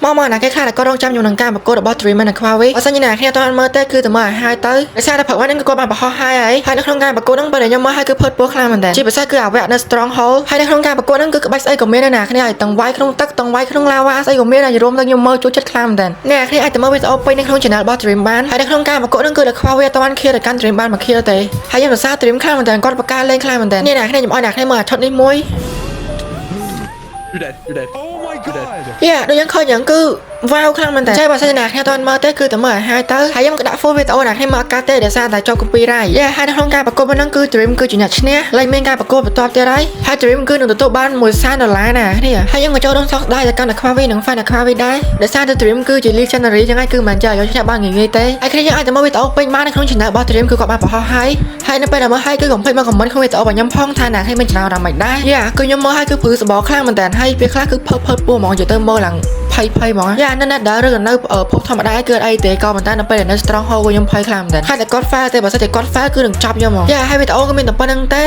មកណាគេខ្លះក៏រងចាំอยู่នឹងការប្រកួតរបស់ Dream នៅខ្វះវិញបើសិនជាអ្នកគ្នាអត់មើលទេគឺតែមើលឲ្យហើយទៅដោយសារតែព្រឹកហ្នឹងគឺគាត់បានបង្ហោះហើយនៅក្នុងការប្រកួតហ្នឹងបើខ្ញុំមើលហើយគឺភើតពោះខ្លាំងមែនតើជាពិសេសគឺអាវៈនៅ Stronghold ហើយនៅក្នុងការប្រកួតហ្នឹងគឺក្បាច់ស្អីក៏មានដែរណាគ្នាឲ្យទាំងវាយក្នុងទឹកទាំងវាយក្នុងឡាវ៉ាស្អីក៏មានហើយរួមទាំងខ្ញុំមើលចូលចិត្តខ្លាំងមែនតើអ្នកគ្នាអាចទៅមើលវីដេអូពេញនៅក្នុង channel របស់ Dream បានហើយនៅក្នុងការប្រកួតហ្នឹងគឺតែខ្វះវាអត់បានឃ្លៀរទៅកាន់ Dream បានមកឃ្លៀរទេហើយខ្ញុំសរសើរ Dream ខ្លាំងមែនតើគាត់បកការលេងខ្លាំងមែនតើនេះអ្នកគ្នាខ្ញុំឲ្យអ្នកគ្នាមើលអាឈុតនេះមួយ You're dead. Oh my god. ដូចយើងឃើញយ៉ាងគឺវ៉ាវខ្លាំងមែនតើចេះបើសិនណាគ្នាអត់មើលទេគឺតែមើលឲ្យហើយទៅហើយខ្ញុំក៏ដាក់ full វីដេអូណាគ្នាមើលកាត់ទេដោយសារតែជាប់ copyright ហើយនៅក្នុងការប្រកួតហ្នឹងគឺ Dream គឺជាអ្នកឈ្នះលែងមានការប្រកួតបន្តទៀតហើយ Dream គឺនឹងទទួលបាន$100,000ណាគ្នាហើយខ្ញុំក៏ចូលរួមសោកស្ដាយទៅកាន់តែខ្វះវិញនឹង fan តែខ្វះវិញដែរដោយសារតែ Dream គឺជា legendary ចឹងហើយគឺមិនចាយកឈ្នះបានងាយៗទេហើយគ្នាយើងអាចទៅមើលវីដេអូពេញបាននៅក្នុង channel របស់ Dream គឺគាត់បានបង្ហោះហើយនៅពេលដែលមើលហើយគឺកុំភ្លេចមក comment ក្នុងវីដេអូរបស់ខ្ញុំផងថាអ្នកគ្នាមានចំណោមអារម្មណ៍មិនដែរគឺខ្ញុំមើលហើយគឺព្រឺសបល់ខ្លាំងមែនតើហើយពេលខ្លះគឺផើតពោះហ្មងនិយាយទៅមើលឡើងភ័យហ្មងនៅដើរឬនៅភពធម្មតាគឺអីទេក៏ប៉ុន្តែនៅពេលដែលនៅ strong hole ខ្ញុំភ័យខ្លាំងមែនតើហើយតែគាត់ fail ទេបើសិនតែគាត់ fail គឺនឹងចាប់ខ្ញុំហ្មងហើយវីដេអូក៏មានតែប៉ុណ្្នឹងទេ